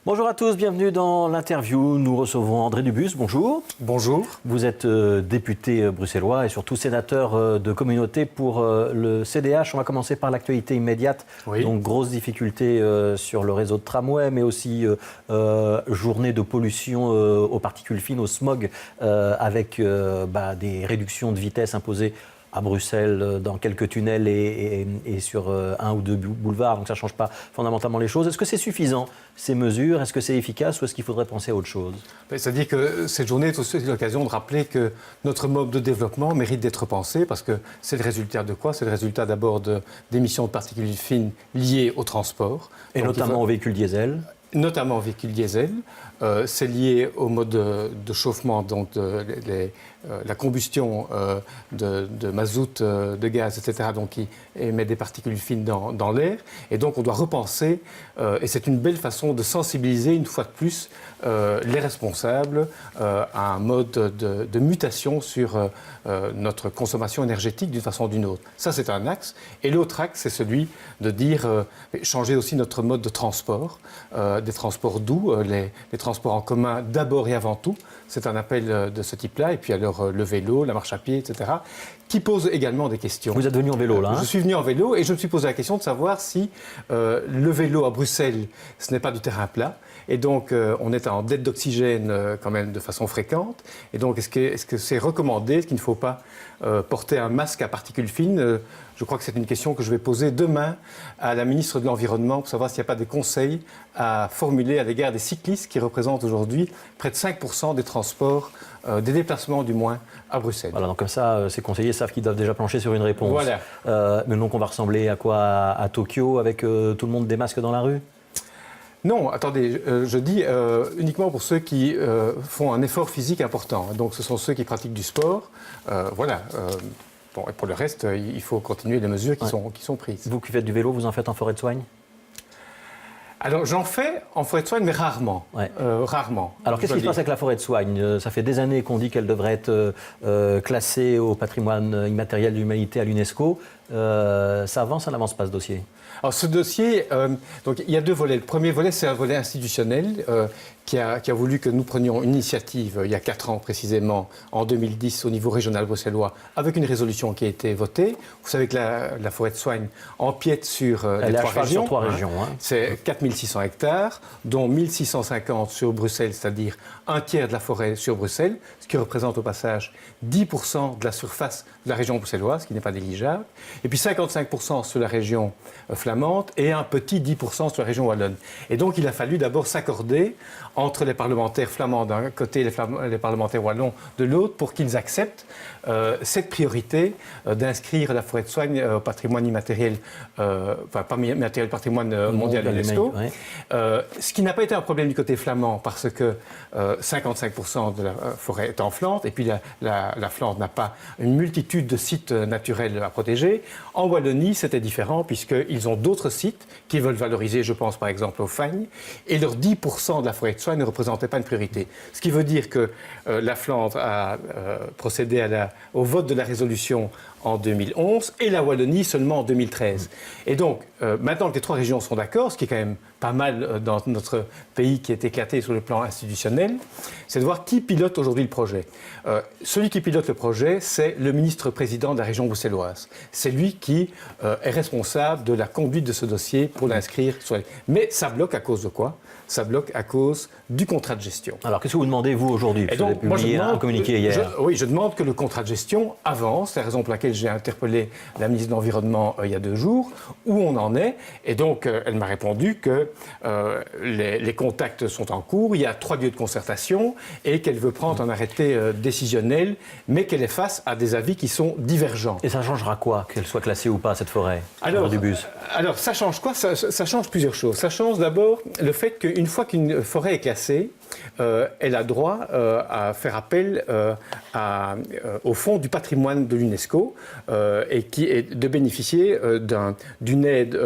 Bonjour à tous, bienvenue dans l'interview. Nous recevons André Dubus, bonjour. Bonjour. Vous êtes député bruxellois et surtout sénateur de communauté pour le CDH. On va commencer par l'actualité immédiate. Oui. Donc grosse difficulté sur le réseau de tramway, mais aussi journée de pollution aux particules fines, au smog, avec des réductions de vitesse imposées à Bruxelles, dans quelques tunnels et sur un ou deux boulevards, donc ça ne change pas fondamentalement les choses. Est-ce que c'est suffisant, ces mesures? Est-ce que c'est efficace ou est-ce qu'il faudrait penser à autre chose? C'est-à-dire que cette journée est aussi l'occasion de rappeler que notre mode de développement mérite d'être pensé parce que c'est le résultat de quoi? C'est le résultat d'abord d'émissions de particules fines liées au transport. Et donc, notamment aux véhicules diesel? Notamment aux véhicules diesel. C'est lié au mode de chauffement, donc la combustion de mazout, de gaz, etc., donc qui émet des particules fines dans l'air. Et donc on doit repenser, et c'est une belle façon de sensibiliser une fois de plus les responsables à un mode de mutation sur notre consommation énergétique d'une façon ou d'une autre. Ça, c'est un axe. Et l'autre axe, c'est celui de dire changer aussi notre mode de transport, des transports doux, les transports en commun d'abord et avant tout. C'est un appel de ce type-là. Et puis alors le vélo, la marche à pied, etc., qui pose également des questions. Vous êtes venu en vélo, là, hein? Je suis venu en vélo et je me suis posé la question de savoir si le vélo à Bruxelles, ce n'est pas du terrain plat. Et donc, on est en dette d'oxygène quand même de façon fréquente. Et donc, est-ce que c'est recommandé? Est-ce qu'il ne faut pas porter un masque à particules fines? Je crois que c'est une question que je vais poser demain à la ministre de l'Environnement pour savoir s'il n'y a pas des conseils à formuler à l'égard des cyclistes qui représentent aujourd'hui près de 5% des transports, des déplacements du moins, à Bruxelles. Voilà, donc comme ça, ces conseillers savent qu'ils doivent déjà plancher sur une réponse. Voilà. Mais donc on va ressembler à quoi? À Tokyo, avec tout le monde des masques dans la rue? Non, attendez, je dis uniquement pour ceux qui font un effort physique important. Donc ce sont ceux qui pratiquent du sport. Voilà. Bon, et pour le reste, il faut continuer les mesures qui sont prises. Vous qui faites du vélo, vous en faites en forêt de Soigne? Alors j'en fais en forêt de Soigne, mais rarement. Ouais. Rarement. Alors qu'est-ce qui se passe avec la forêt de Soigne? Ça fait des années qu'on dit qu'elle devrait être classée au patrimoine immatériel de l'humanité à l'UNESCO. Ça avance, ça n'avance pas ce dossier? Alors ce dossier, donc il y a deux volets. Le premier volet, c'est un volet institutionnel qui a voulu que nous prenions une initiative il y a 4 ans précisément, en 2010 au niveau régional bruxellois, avec une résolution qui a été votée. Vous savez que la forêt de Soigne empiète sur les 3 régions. Sur 3 régions. Hein. C'est 4600 hectares, dont 1650 sur Bruxelles, c'est-à-dire un tiers de la forêt sur Bruxelles, ce qui représente au passage 10% de la surface de la région bruxelloise, ce qui n'est pas négligeable. Et puis 55% sur la région flamande et un petit 10% sur la région wallonne. Et donc il a fallu d'abord s'accorder entre les parlementaires flamands d'un côté et les parlementaires wallons de l'autre pour qu'ils acceptent cette priorité d'inscrire la forêt de Soigne au patrimoine immatériel, enfin pas immatériel, patrimoine mondial de l'UNESCO. Ouais. Ce qui n'a pas été un problème du côté flamand parce que 55% de la forêt est en Flandre et puis la Flandre n'a pas une multitude de sites naturels à protéger. En Wallonie, c'était différent puisqu'ils ont d'autres sites qu'ils veulent valoriser, je pense par exemple au Fagnes, et leurs 10% de la forêt de Soigne ne représentait pas une priorité. Ce qui veut dire que la Flandre a procédé au vote de la résolution en 2011 et la Wallonie seulement en 2013. Et donc, maintenant que les 3 régions sont d'accord, ce qui est quand même pas mal dans notre pays qui est éclaté sur le plan institutionnel, c'est de voir qui pilote aujourd'hui le projet. Celui qui pilote le projet, c'est le ministre-président de la région bruxelloise. C'est lui qui est responsable de la conduite de ce dossier pour l'inscrire sur les... Mais ça bloque à cause de quoi? Ça bloque à cause du contrat de gestion. Alors, qu'est-ce que vous demandez, vous, aujourd'hui? Vous avez publié un communiqué hier. Oui, je demande que le contrat de gestion avance. C'est la raison pour laquelle j'ai interpellé la ministre de l'Environnement il y a 2 jours, où on en est. Et donc, elle m'a répondu que les contacts sont en cours, il y a 3 lieux de concertation, et qu'elle veut prendre un arrêté décisionnel, mais qu'elle est face à des avis qui sont divergents. Et ça changera quoi, qu'elle soit classée ou pas, cette forêt? Alors, ça change quoi? Ça change plusieurs choses. Ça change d'abord le fait qu'une fois qu'une forêt est classée, elle a droit à faire appel au fonds du patrimoine de l'UNESCO et qui est de bénéficier d'une aide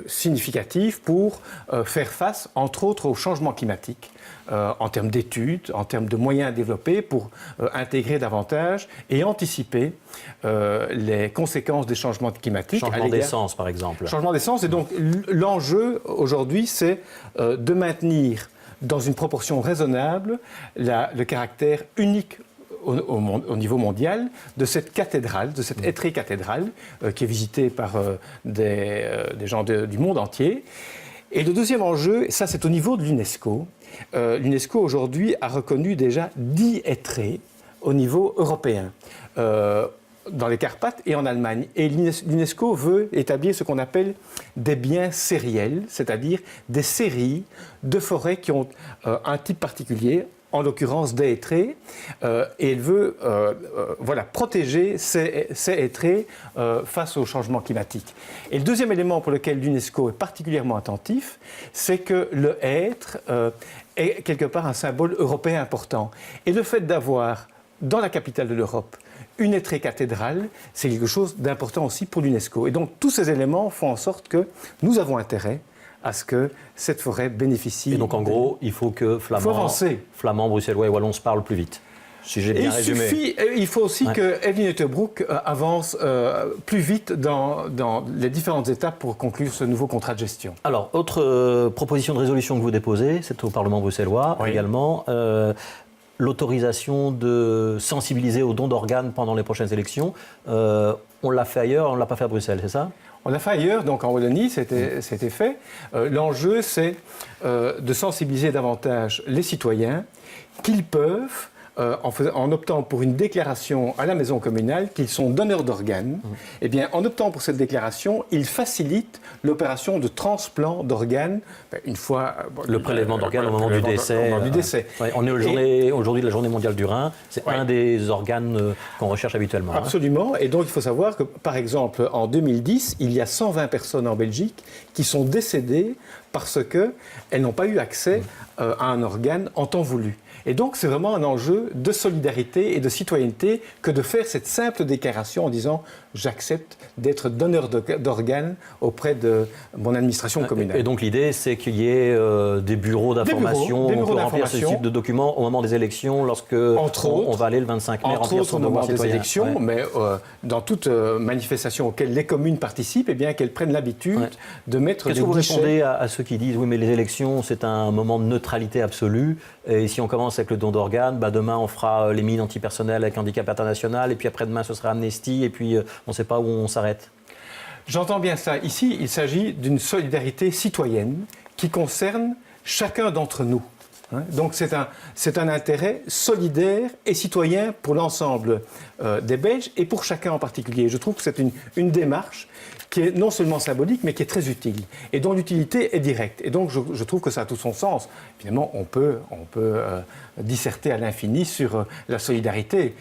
significative pour faire face, entre autres, au changement climatique. en termes d'études, en termes de moyens à développer pour intégrer davantage et anticiper les conséquences des changements climatiques. Changement d'essence, par exemple. Changement d'essence. Et donc, l'enjeu aujourd'hui, c'est de maintenir dans une proportion raisonnable le caractère unique au niveau mondial de cette cathédrale, de cette étrée cathédrale qui est visitée par des gens du monde entier. Et le deuxième enjeu, ça c'est au niveau de l'UNESCO. L'UNESCO aujourd'hui a reconnu déjà 10 étrées au niveau européen. Dans les Carpates et en Allemagne. Et l'UNESCO veut établir ce qu'on appelle des biens sériels, c'est-à-dire des séries de forêts qui ont un type particulier, en l'occurrence des hêtraies, et elle veut protéger ces hêtraies face au changement climatique. Et le deuxième élément pour lequel l'UNESCO est particulièrement attentif, c'est que le hêtre est quelque part un symbole européen important. Et le fait d'avoir dans la capitale de l'Europe une étrée cathédrale, c'est quelque chose d'important aussi pour l'UNESCO. Et donc tous ces éléments font en sorte que nous avons intérêt à ce que cette forêt bénéficie. Et donc en gros, il faut que flamands, bruxellois et wallons se parlent plus vite. Si j'ai bien résumé. Il faut aussi que Evelyn Uttebroek avance plus vite dans les différentes étapes pour conclure ce nouveau contrat de gestion. Alors, autre proposition de résolution que vous déposez, c'est au Parlement bruxellois également. L'autorisation de sensibiliser aux dons d'organes pendant les prochaines élections. On l'a fait ailleurs, on ne l'a pas fait à Bruxelles, c'est ça ? On l'a fait ailleurs, donc en Wallonie, c'était fait. L'enjeu, c'est de sensibiliser davantage les citoyens qu'ils peuvent, en optant pour une déclaration à la maison communale qu'ils sont donneurs d'organes, eh bien, en optant pour cette déclaration, ils facilitent l'opération de transplant d'organes une fois... le prélèvement d'organes au moment du décès. On est aujourd'hui de la journée mondiale du rein. C'est un des organes qu'on recherche habituellement. Absolument. Et donc, il faut savoir que, par exemple, en 2010, il y a 120 personnes en Belgique qui sont décédées parce qu'elles n'ont pas eu accès à un organe en temps voulu. Et donc, c'est vraiment un enjeu de solidarité et de citoyenneté que de faire cette simple déclaration en disant « j'accepte d'être donneur d'organes auprès de mon administration communale ». Et donc, l'idée, c'est qu'il y ait des bureaux d'information pour remplir ce type de documents au moment des élections, lorsque on va aller le 25 mai remplir son devoir citoyen. Des élections, mais dans toute manifestation auquel les communes participent, eh bien, qu'elles prennent l'habitude de mettre des guichets. Qu'est-ce que vous répondez à ceux qui disent « oui, mais les élections, c'est un moment de neutralité absolue, et si on commence avec le don d'organes, demain on fera les mines antipersonnelles avec handicap international, et puis après-demain ce sera amnistie, et puis on ne sait pas où on s'arrête ». J'entends bien ça. Ici, il s'agit d'une solidarité citoyenne qui concerne chacun d'entre nous. Donc c'est un intérêt solidaire et citoyen pour l'ensemble des Belges et pour chacun en particulier. Je trouve que c'est une démarche qui est non seulement symbolique, mais qui est très utile et dont l'utilité est directe. Et donc je trouve que ça a tout son sens. Finalement, on peut disserter à l'infini sur la solidarité.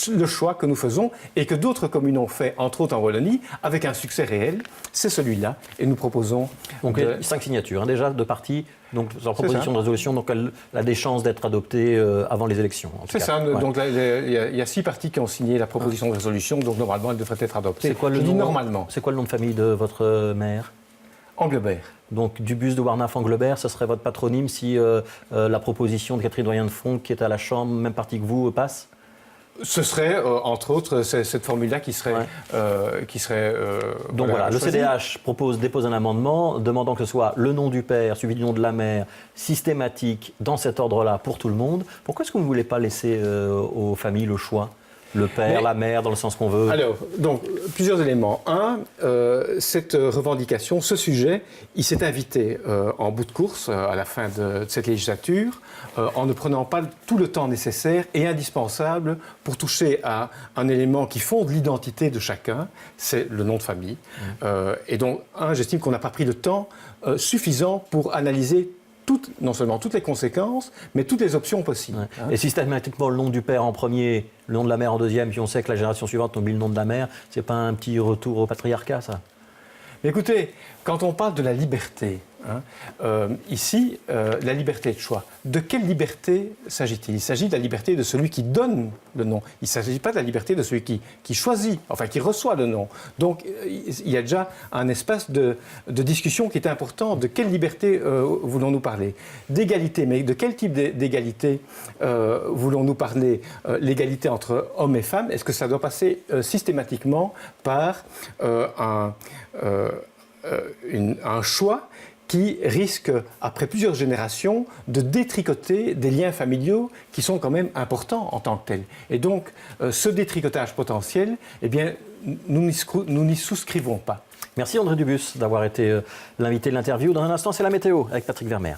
Le choix que nous faisons et que d'autres communes ont fait, entre autres en Wallonie, avec un succès réel, c'est celui-là. Et nous proposons... Donc 5 signatures, déjà, de partis. Donc leur proposition de résolution, donc elle a des chances d'être adoptée avant les élections. C'est ça. Donc il y a 6 partis qui ont signé la proposition de résolution, donc normalement elle devrait être adoptée. C'est quoi normalement. C'est quoi le nom de famille de votre maire ? Englebert. Donc Dubusse de Warnaf Englebert, ce serait votre patronyme si la proposition de Catherine Doyen-de-Fonck, qui est à la Chambre, même parti que vous, passe ? Ce serait, entre autres, cette formule-là qui serait... Donc voilà, le CDH dépose un amendement demandant que ce soit le nom du père suivi du nom de la mère, systématique, dans cet ordre-là, pour tout le monde. Pourquoi est-ce que vous ne voulez pas laisser aux familles le choix ? Le père, la mère, dans le sens qu'on veut. Alors, donc, plusieurs éléments. Un, cette revendication, ce sujet, il s'est invité en bout de course à la fin de cette législature, en ne prenant pas tout le temps nécessaire et indispensable pour toucher à un élément qui fonde l'identité de chacun, c'est le nom de famille. Et donc, j'estime qu'on n'a pas pris le temps suffisant pour analyser non seulement toutes les conséquences, mais toutes les options possibles. Et systématiquement, le nom du père en premier, le nom de la mère en deuxième, puis on sait que la génération suivante oublie le nom de la mère, c'est pas un petit retour au patriarcat, ça ? Mais écoutez, quand on parle de la liberté Ici, la liberté de choix. De quelle liberté s'agit-il? Il s'agit de la liberté de celui qui donne le nom. Il ne s'agit pas de la liberté de celui qui choisit, enfin qui reçoit le nom. Donc il y a déjà un espace de discussion qui est important. De quelle liberté voulons-nous parler? D'égalité, mais de quel type d'égalité voulons-nous parler? L'égalité entre hommes et femmes, est-ce que ça doit passer systématiquement par un choix qui risque, après plusieurs générations, de détricoter des liens familiaux qui sont quand même importants en tant que tels. Et donc, ce détricotage potentiel, eh bien, nous n'y souscrivons pas. Merci André Dubus d'avoir été l'invité de l'interview. Dans un instant, c'est la météo avec Patrick Vermeer.